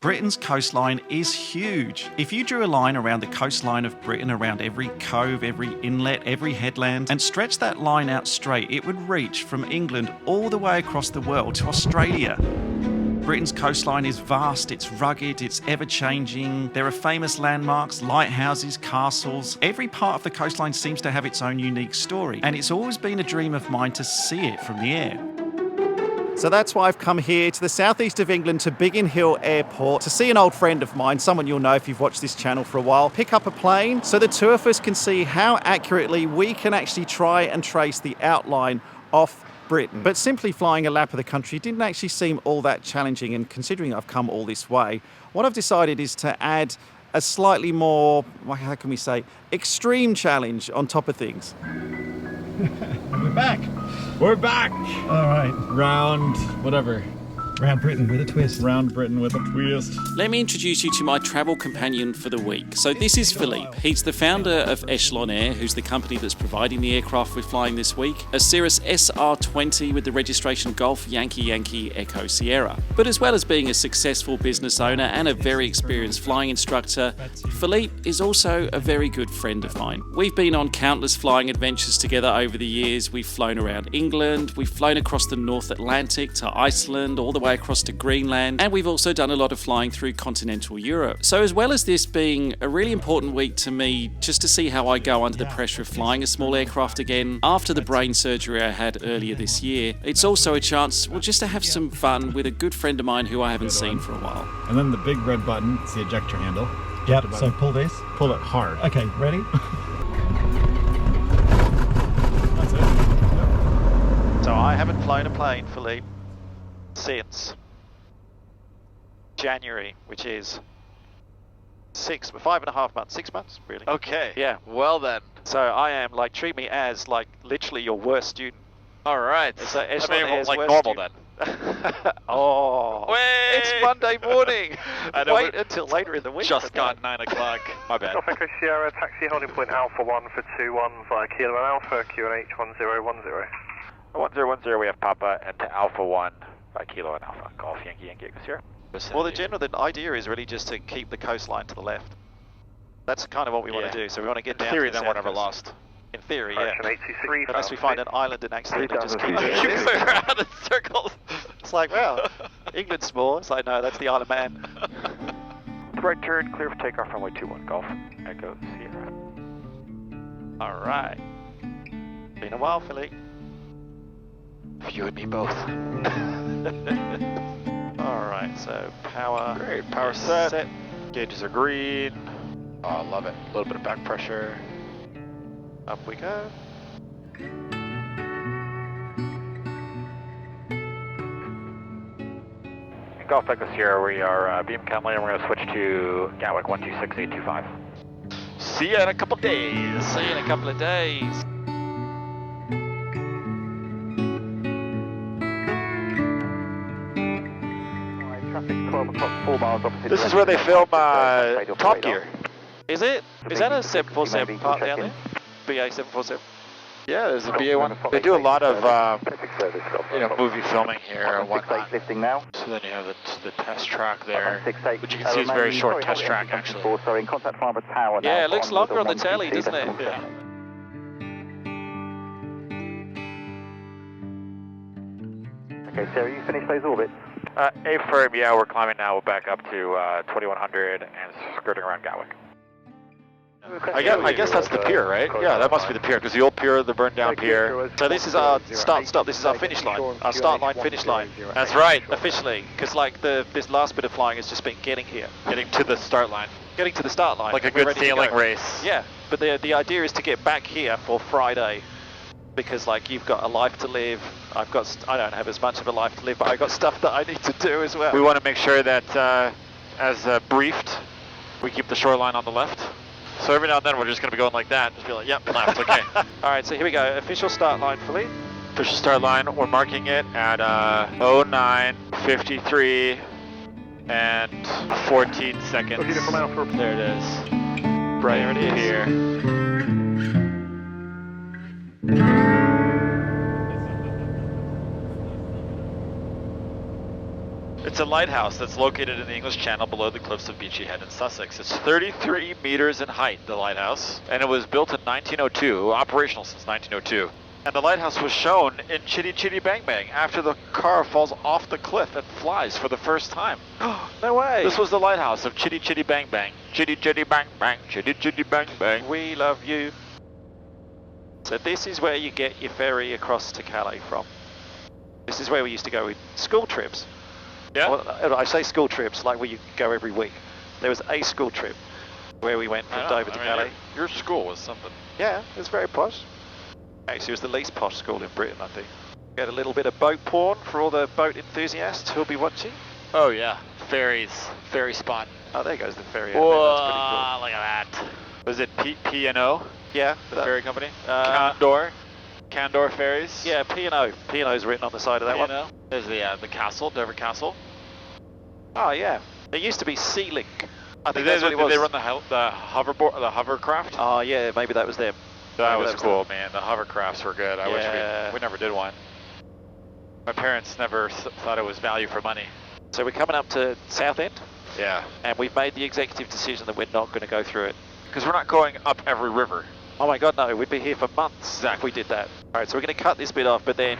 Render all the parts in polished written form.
Britain's coastline is huge. If you drew a line around the coastline of Britain, around every cove, every inlet, every headland, and stretched that line out straight, it would reach from England all the way across the world to Australia. Britain's coastline is vast, it's rugged, it's ever-changing. There are famous landmarks, lighthouses, castles. Every part of the coastline seems to have its own unique story, and it's always been a dream of mine to see it from the air. So that's why I've come here to the southeast of England to Biggin Hill Airport to see an old friend of mine, someone you'll know if you've watched this channel for a while, pick up a plane so the two of us can see how accurately we can actually try and trace the outline of Britain. But simply flying a lap of the country didn't actually seem all that challenging, and considering I've come all this way, what I've decided is to add a slightly more, how can we say, extreme challenge on top of things. And we're back. We're back! All right. Round whatever. Round Britain with a twist. Round Britain with a twist. Let me introduce you to my travel companion for the week. So this is Philippe. He's the founder of Echelon Air, who's the company that's providing the aircraft we're flying this week. A Cirrus SR20 with the registration Golf Yankee Yankee Echo Sierra. But as well as being a successful business owner and a very experienced flying instructor, Philippe is also a very good friend of mine. We've been on countless flying adventures together over the years. We've flown around England, we've flown across the North Atlantic to Iceland, all the way across to Greenland, and we've also done a lot of flying through continental Europe. So as well as this being a really important week to me, just to see how I go under the pressure of flying a small aircraft again after the brain surgery I had earlier this year, it's also a chance, well, just to have some fun with a good friend of mine who I haven't seen for a while. And then the big red button, it's the ejector handle. Yep, so pull this. Pull it hard. Okay, ready? That's it. So I haven't flown a plane, Philippe, since January, which is 5.5 months, 6 months, really. Okay. Yeah. Well then. So I am like, treat me as like literally your worst student. All right. So I Echelon mean, Air's like worst normal student. then. Oh. Wait. It's Monday morning. I know, Wait but until later in the week. Just got 9 o'clock. My bad. Golf Echo Sierra, taxi holding point Alpha 1 for 21 via Kilo and Alpha, QNH 1010. 1010, we have Papa, and to Alpha 1 by Kilo and Alpha. Golf Yankee Yankee Echo Sierra. Well, the idea is really just to keep the coastline to the left. That's kind of what we want to do. So we want to get down In theory, to the then we're south never coast. lost. In theory, yeah. Correction 83. Unless we find an island and accidentally just keep doing Keep this. going around in circles. It's like, well, England's small. It's like, no, that's the Isle of Man. Right turn, clear for takeoff, runway 21, Golf Echo Sierra. All right. Been a while, Philippe. You and me both. All right, so power. Great, power is set. Gauges are green. Oh, love it. A little bit of back pressure. Up we go. Golf Echo Sierra, we are beam count later. We're going to switch to Gatwick 126825. See ya in a couple days. See you in a couple of days. Traffic 12 o'clock, 4 miles opposite. This is where they film Top Gear. Is it? Is that a 747 part down there? BA 747. Yeah, there's a BA one. They do a lot of movie filming here and whatnot. Lifting now. So then you have the test track there, 68, which you can see is a very short test track actually. Sorry, in contact Farmer Tower now. Yeah, it looks longer on the telly, doesn't it? Yeah. Okay, Sarah, you finished those orbits? A firm, yeah, we're climbing now. We're back up to 2100 and skirting around Gatwick. I guess that's the pier, right? Yeah, that must be the pier, because the old pier, the burned down pier. So this is our stop. This is our finish line. Our start line, finish line. That's right. Officially, because like this last bit of flying has just been getting here, Getting to the start line. getting to the start line. Like a We're good ready to sailing go. race. Yeah, but the idea is to get back here for Friday, because like you've got a life to live. I don't have as much of a life to live, but I've got stuff that I need to do as well. We want to make sure that, as briefed, we keep the shoreline on the left. So every now and then we're just going to be going like that. Just be like, yep, left, okay. All right, so here we go. Official start line, Philippe. Official start line, we're marking it at 09:53 and 14 seconds. There it is. Right here. It's a lighthouse that's located in the English Channel below the cliffs of Beachy Head in Sussex. It's 33 meters in height, the lighthouse, and it was built in 1902, operational since 1902. And the lighthouse was shown in Chitty Chitty Bang Bang after the car falls off the cliff and flies for the first time. No way. This was the lighthouse of Chitty Chitty Bang Bang. Chitty Chitty Bang Bang, Chitty Chitty Bang Bang. We love you. So this is where you get your ferry across to Calais from. This is where we used to go with school trips. Yeah? Well, I say school trips like where you go every week. There was a school trip where we went from Dover to Calais. Your school was something. Yeah, it was very posh. Actually, it was the least posh school in Britain, I think. We had a little bit of boat porn for all the boat enthusiasts who'll be watching. Oh yeah, ferries, ferry spot. Oh, there goes the ferry. Whoa, That's pretty cool. look at that. Was it P&O, Yeah, the ferry company? Candor Ferries? Yeah, P&O. P&O's written on the side of that one. There's the castle, Dover Castle. Oh, yeah. There used to be Sea Link. I think Did that's what it was. they run the hoverboard, the hovercraft? Oh, yeah, maybe that was them. That Maybe was cool, man. The hovercrafts were good. I wish we never did one. My parents never thought it was value for money. So we're coming up to Southend, Yeah. and we've made the executive decision that we're not going to go through it. Because we're not going up every river. Oh my God, no, we'd be here for months if we did that. All right, so we're going to cut this bit off, but then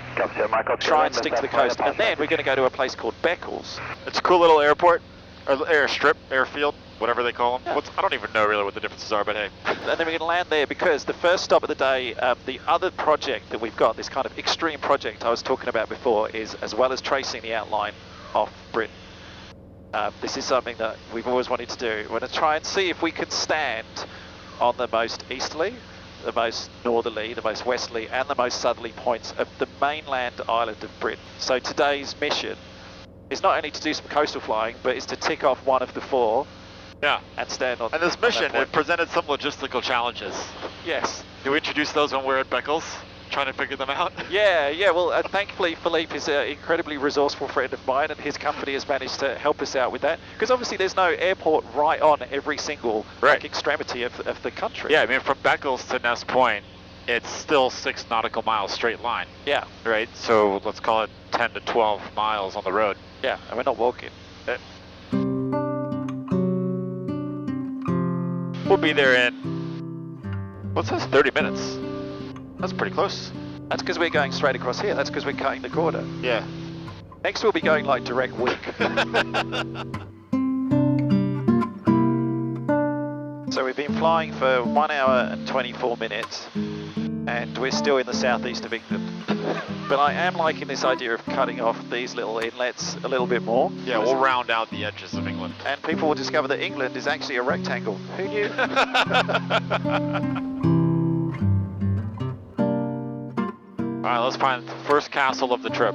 try and stick to the coast, and then we're going to go to a place called Beccles. It's a cool little airport, or airstrip, airfield, whatever they call them. I don't even know really what the differences are, but hey. And then we're going to land there because the first stop of the day, the other project that we've got, this kind of extreme project I was talking about before, is as well as tracing the outline of Britain. This is something that we've always wanted to do. We're going to try and see if we can stand on the most easterly, the most northerly, the most westerly, and the most southerly points of the mainland island of Britain. So today's mission is not only to do some coastal flying, but is to tick off one of the four. Yeah. And stand on. And this on mission, that point. it presented some logistical challenges. Yes. Do we introduce those when we're at Beccles? Trying to figure them out? Yeah, well, thankfully Philippe is an incredibly resourceful friend of mine, and his company has managed to help us out with that. Because obviously there's no airport right on every single extremity of the country. Yeah, I mean, from Beccles to Ness Point, it's still 6 nautical miles straight line. Yeah. Right? So let's call it 10 to 12 miles on the road. Yeah, and we're not walking. We'll be there in, what's this, 30 minutes? That's pretty close. That's because we're going straight across here. That's because we're cutting the corner. Yeah. Next we'll be going like direct wing. So we've been flying for 1 hour and 24 minutes, and we're still in the southeast of England. But I am liking this idea of cutting off these little inlets a little bit more. Yeah, we'll round out the edges of England. And people will discover that England is actually a rectangle. Who knew? All right, let's find the first castle of the trip.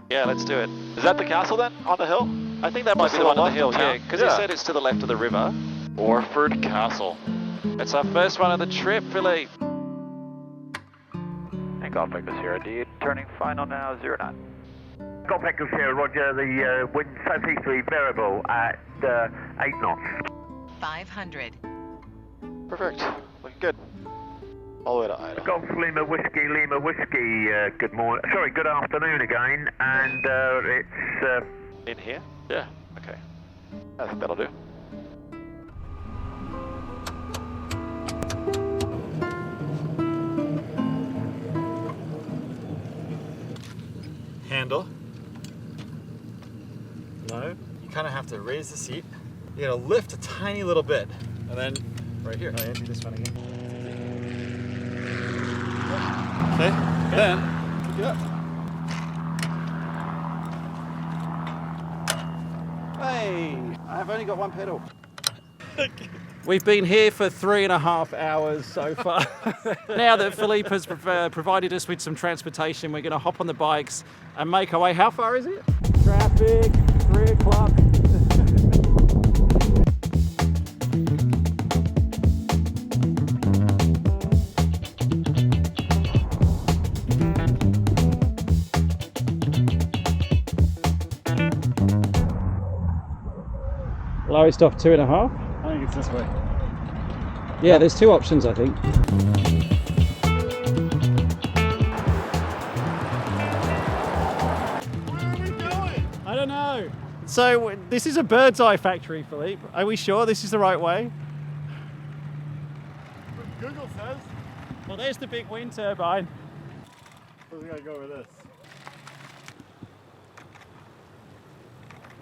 Yeah, let's do it. Is that the castle then, on the hill? I think that might be the one on the hill, yeah, because it said it's to the left of the river. Orford Castle. It's our first one of the trip, Philippe. Takeoff Victor Sierra D, turning final now 09. Got Beccles here, Roger. The wind southeasterly variable at 8 knots. 500. Perfect. Looking good. All the way to Idaho. Golf Lima Whiskey, good morning. Sorry, good afternoon again. And it's... In here? Yeah. Okay. I think that'll do. Handle. No. You kind of have to raise the seat. You gotta lift a tiny little bit. And then right here. Oh yeah, do this one again. Okay. Then pick it up. Hey, I've only got one pedal. We've been here for 3.5 hours so far. Now that Philippe has provided us with some transportation, we're going to hop on the bikes and make our way. How far is it? Traffic, 3 o'clock. Lowest off 2.5. I think it's this way. Yeah, there's 2 options, I think. Where are we going? I don't know. So this is a bird's eye factory, Philippe. Are we sure this is the right way? Google says. Well, there's the big wind turbine. We gotta go over this.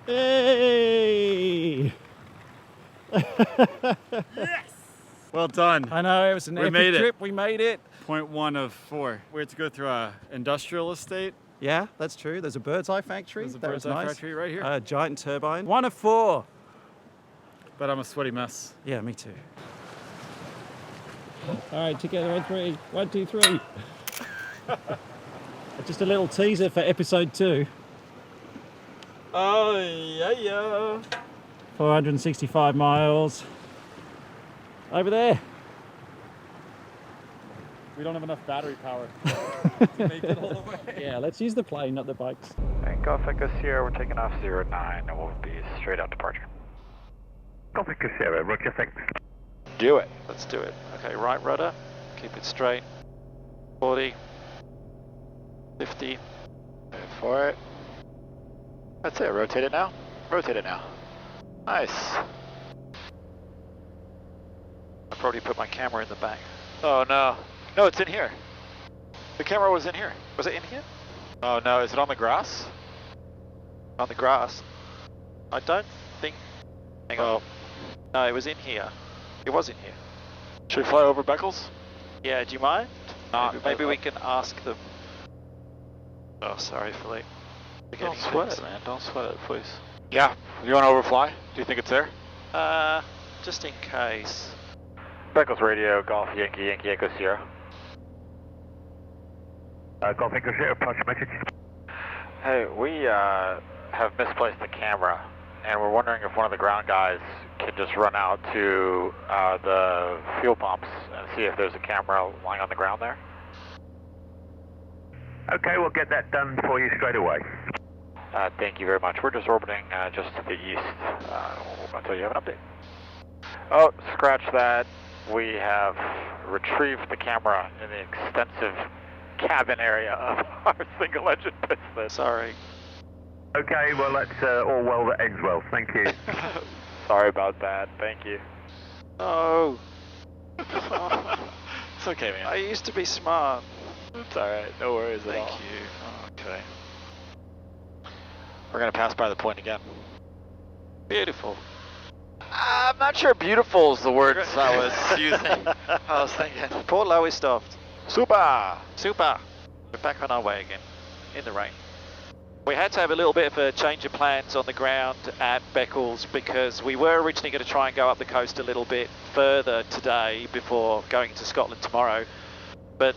Hey! Yes! Well done. I know, it was an We epic made it. trip. We made it. Point 1 of 4. We had to go through a industrial estate. Yeah, that's true. There's a bird's eye factory. There's a That bird's was eye nice. factory right here. Giant turbine. 1 of 4. But I'm a sweaty mess. Yeah, me too. All right, together on 3. 1, 2, 3. Just a little teaser for episode 2. Oh, yeah. 465 miles. Over there. We don't have enough battery power to make it all the way. Yeah, let's use the plane, not the bikes. Takeoff Echo Sierra, we're taking off 09 and we'll be straight out departure. Copy, Sierra, roger, thanks. Do it. Let's do it. Okay, right rudder. Keep it straight. 40. 50. Move for it. That's it. Rotate it now. Rotate it now. Nice. I probably put my camera in the back. Oh no. No, it's in here. The camera was in here. Was it in here? Oh no, is it on the grass? On the grass? I don't think... Hang on. No, it was in here. It was in here. Should we fly over Beckles? Yeah, do you mind? Maybe I- we can ask them. Oh, sorry, Philippe. We're Don't getting sweat fixed. it, man. Don't sweat it, please. Yeah. You want to overfly? Do you think it's there? Just in case. Beckles radio, Golf Yankee, Yankee Echo Sierra. Golf Echo Sierra, approach message. Hey, we have misplaced the camera, and we're wondering if one of the ground guys can just run out to the fuel pumps and see if there's a camera lying on the ground there. Okay, we'll get that done for you straight away. Thank you very much. We're just orbiting just to the east until you have an update. Oh, scratch that. We have retrieved the camera in the extensive cabin area of our single engine piston. Sorry. Okay, well that's all well that ends well, thank you. Sorry about that. Thank you. Oh. It's okay, man. I used to be smart. It's alright. No worries at all. Thank you. Oh, okay. We're going to pass by the point again. Beautiful. I'm not sure beautiful is the word I was using. I was thinking. Port Lowestoft. Super! Super. We're back on our way again. In the rain. We had to have a little bit of a change of plans on the ground at Beckles because we were originally going to try and go up the coast a little bit further today before going to Scotland tomorrow. But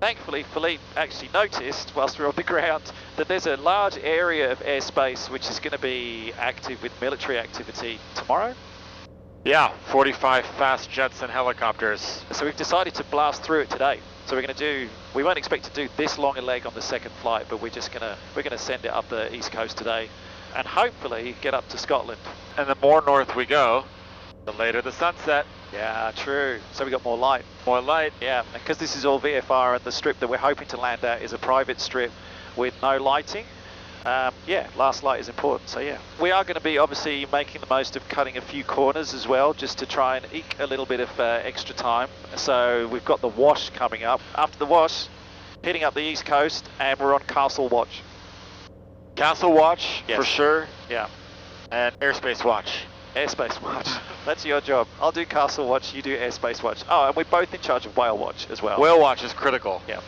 thankfully, Philippe actually noticed whilst we were on the ground that there's a large area of airspace which is going to be active with military activity tomorrow. Yeah, 45 fast jets and helicopters. So we've decided to blast through it today. So we're going to do, we won't expect to do this long a leg on the second flight, but we're going to send it up the east coast today and hopefully get up to Scotland. And the more north we go, the later the sunset. Yeah, true. So we got more light. More light. Yeah, because this is all VFR and the strip that we're hoping to land at is a private strip with no lighting. Yeah, last light is important, so yeah. We are going to be obviously making the most of cutting a few corners as well, just to try and eke a little bit of extra time. So we've got the wash coming up. After the wash, heading up the east coast, and we're on Castle Watch. Castle Watch, Yes. for sure. Yeah, And Airspace Watch. Airspace Watch. That's your job. I'll do Castle Watch, you do Airspace Watch. Oh, and we're both in charge of Whale Watch as well. Whale Watch is critical. Yeah.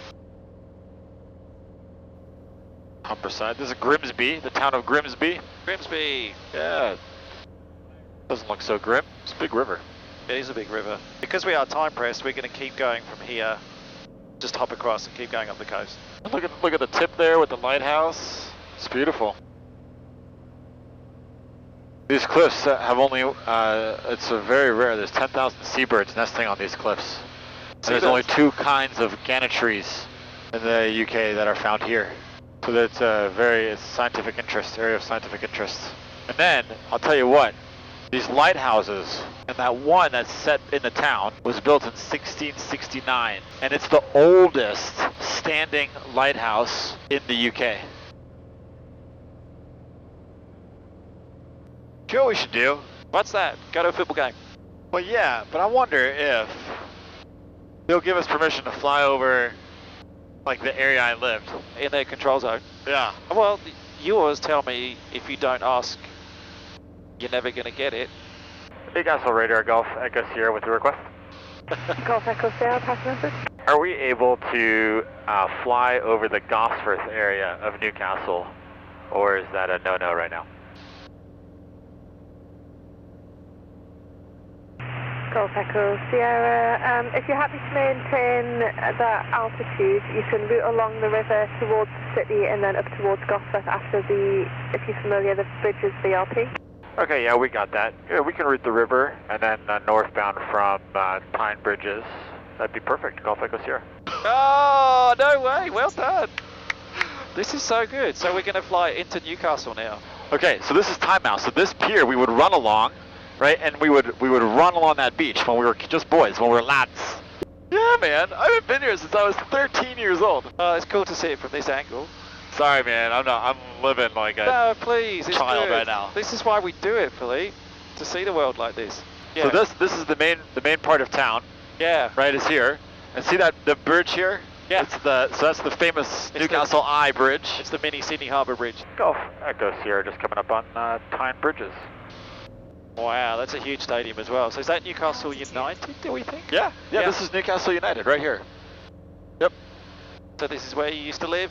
Humberside. This is Grimsby, the town of Grimsby. Grimsby. Yeah. Doesn't look so grim. It's a big river. It is a big river. Because we are time pressed, we're going to keep going from here. Just hop across and keep going up the coast. Look at the tip there with the lighthouse. It's beautiful. These cliffs have only, it's a very rare, there's 10,000 seabirds nesting on these cliffs. And there's only 2 kinds of gannet trees in the UK that are found here. So that's it's scientific interest, area of scientific interest. And then, I'll tell you what, these lighthouses, and that one that's set in the town was built in 1669. And it's the oldest standing lighthouse in the UK. you know what we should do? What's that? Go to a football game. Well, yeah, but I wonder if they'll give us permission to fly over, like, the area I lived. In their control zone. Yeah. Well, you always tell me if you don't ask, you're never going to get it. Newcastle Radar Golf Echo Sierra with your request. Golf Echo Sierra, pass message. Are we able to fly over the Gosforth area of Newcastle, or is that a no-no right now? Golf Echo Sierra, if you're happy to maintain that altitude, you can route along the river towards the city and then up towards Gosforth after the, if you're familiar, the bridge is VLP. Okay, yeah, we got that. Yeah, we can route the river and then northbound from Pine Bridges. That'd be perfect. Golf Echo Sierra. Oh, no way. Well done. This is so good. So we're going to fly into Newcastle now. Okay, so this is timeout. So this pier we would run along, right? And we would run along that beach when we were just boys, when we were lads. Yeah, man. I haven't been here since I was 13 years old. Oh, it's cool to see it from this angle. Sorry, man. I'm living like a No, please. It's child good. right now. This is why we do it, Philippe. To see the world like this. Yeah. So this is the main part of town. Yeah. Right, is here. And see that the bridge here? Yeah. So that's the famous Newcastle Eye Bridge. It's the mini Sydney Harbour Bridge. Golf Echo Sierra just coming up on Pine Bridges. Wow, that's a huge stadium as well. So is that Newcastle United, do we think? Yeah, this is Newcastle United right here. Yep. So this is where you used to live?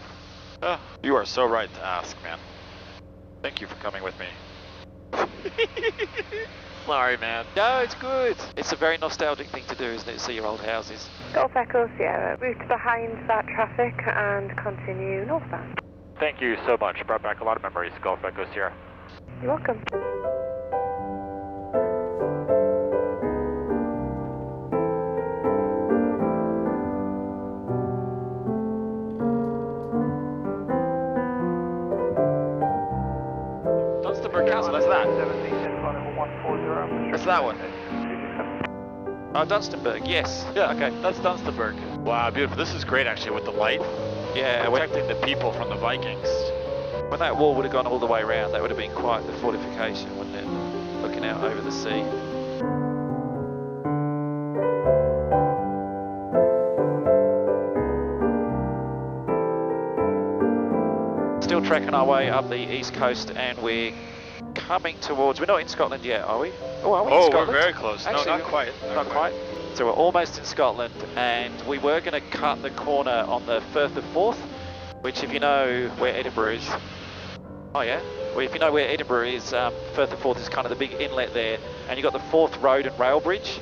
Oh, you are so right to ask, man. Thank you for coming with me. Sorry, man. No, it's good. It's a very nostalgic thing to do, isn't it? See your old houses. Golf Echo Sierra, route behind that traffic and continue northbound. Thank you so much. Brought back a lot of memories. Golf Echo Sierra. You're welcome. Dunstable Castle, that's that. That's that one. Oh, Dunstanburg, yes. Yeah, okay. That's Dunstable. Wow, beautiful. This is great actually with the light. Yeah, protecting the people from the Vikings. When that wall would have gone all the way around, that would have been quite the fortification, wouldn't it? Looking out over the sea. Still trekking our way up the east coast, and we're coming towards. We're not in Scotland yet, are we? Oh, are we in Scotland? We're very close. Actually, no, not quite. Not quite. So we're almost in Scotland, and we were going to cut the corner on the Firth of Forth, which, if you know where Edinburgh is. Oh yeah. Well, if you know where Edinburgh is, Firth of Forth is kind of the big inlet there, and you've got the Forth Road and Rail Bridge,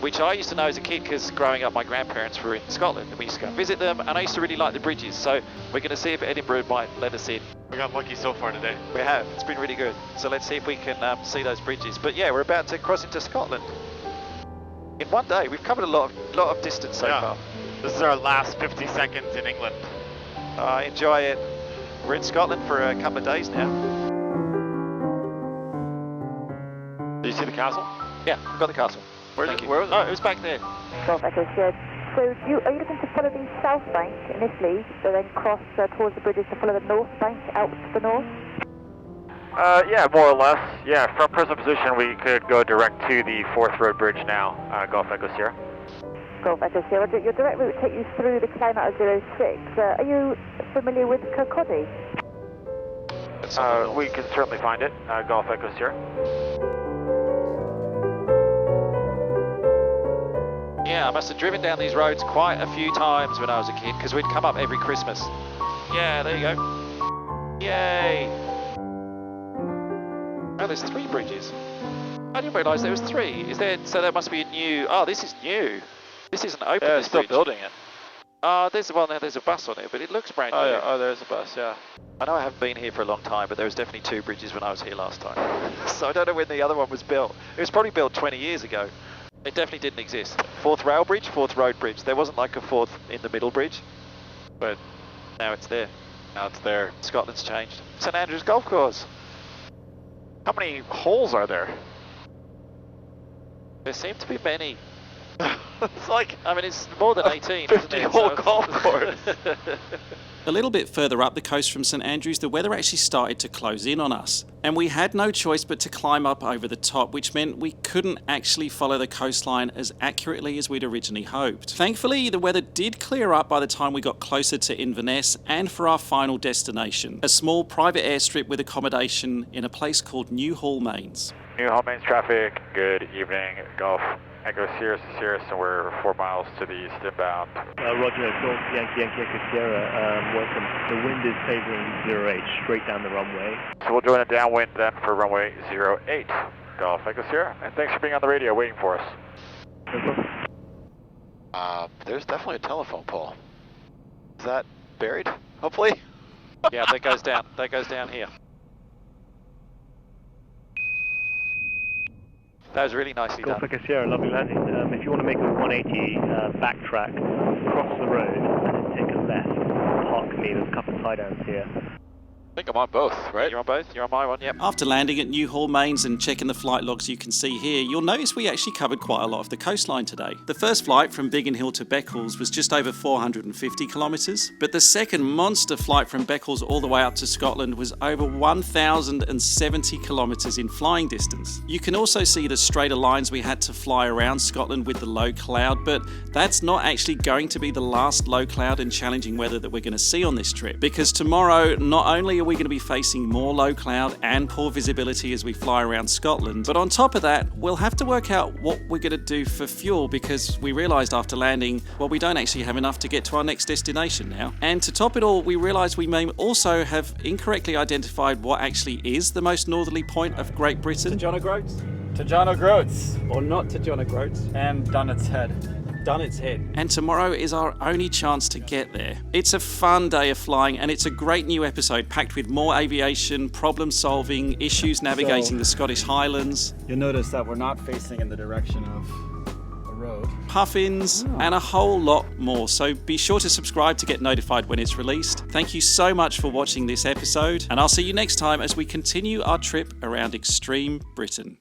which I used to know as a kid because growing up my grandparents were in Scotland and we used to go and visit them, and I used to really like the bridges, so we're going to see if Edinburgh might let us in. We got lucky so far today. We have. It's been really good. So let's see if we can see those bridges. But yeah, we're about to cross into Scotland. In one day, we've covered a lot of distance so far. This is our last 50 seconds in England. Enjoy it. We're in Scotland for a couple of days now. Do you see the castle? Yeah, we've got the castle. Where was it? Oh, it was back there. Golf Echo Sierra. So are you looking to follow the south bank initially, so then cross towards the bridges to follow the north bank out to the north? Yeah, more or less. Yeah, from present position we could go direct to the Forth Road Bridge now, Golf Echo Sierra. Golf Echo Sierra, your direct route will take you through the climb out of 06. Are you familiar with Kirkcaldy? We can certainly find it, Golf Echo Sierra. Yeah, I must have driven down these roads quite a few times when I was a kid, because we'd come up every Christmas. Yeah, there you go. Yay! Oh, there's 3 bridges. I didn't realise there was 3. Is there? So there must be a new. Oh, this is new. This isn't open. Yeah, this still bridge. building it. There's a bus on it, but it looks brand new. Oh, yeah. Oh, there's a bus, yeah. I know I haven't been here for a long time, but there was definitely 2 bridges when I was here last time. So I don't know when the other one was built. It was probably built 20 years ago. It definitely didn't exist. Forth Rail Bridge, Forth Road Bridge. There wasn't like a Forth in the middle bridge, but now it's there. Now it's there. Scotland's changed. St Andrews Golf Course. How many holes are there? There seem to be many. It's like, I mean, it's more than 18, 50 isn't it? hole So golf course. A little bit further up the coast from St Andrews, the weather actually started to close in on us. And we had no choice but to climb up over the top, which meant we couldn't actually follow the coastline as accurately as we'd originally hoped. Thankfully, the weather did clear up by the time we got closer to Inverness and for our final destination, a small private airstrip with accommodation in a place called Newhall Mains. Newhall Mains traffic, good evening, Golf Echo Sierra to Sierra, so we're 4 miles to the east inbound. Roger, Golf Yankee Echo Sierra, welcome. The wind is favoring 08, straight down the runway. So we'll join a downwind then for runway 08, Golf Echo Sierra, and thanks for being on the radio waiting for us. There's definitely a telephone pole. Is that buried? Hopefully. Yeah, that goes down. That goes down here. That was really nicely done. Golf Echo Sierra, lovely landing. If you want to make a 180 backtrack, cross the road and then take a left, park me. There's a couple of tie-downs here. I think I'm on both, right? You're on both? You're on my one, yep. After landing at Newhall Mains and checking the flight logs you can see here, you'll notice we actually covered quite a lot of the coastline today. The first flight from Biggin Hill to Beccles was just over 450 kilometres, but the second monster flight from Beccles all the way up to Scotland was over 1,070 kilometres in flying distance. You can also see the straighter lines we had to fly around Scotland with the low cloud, but that's not actually going to be the last low cloud and challenging weather that we're going to see on this trip, because tomorrow not only are we going to be facing more low cloud and poor visibility as we fly around Scotland, but on top of that, we'll have to work out what we're going to do for fuel, because we realised after landing, well, we don't actually have enough to get to our next destination now. And to top it all, we realised we may also have incorrectly identified what actually is the most northerly point of Great Britain. To John O'Groats. To John O'Groats. Or not to John O'Groats. And Dunnett's Head. Dunnett's Head. And tomorrow is our only chance to get there. It's a fun day of flying, and it's a great new episode packed with more aviation, problem solving, issues navigating the Scottish Highlands. You'll notice that we're not facing in the direction of a road. Puffins, and a whole lot more. So be sure to subscribe to get notified when it's released. Thank you so much for watching this episode, and I'll see you next time as we continue our trip around extreme Britain.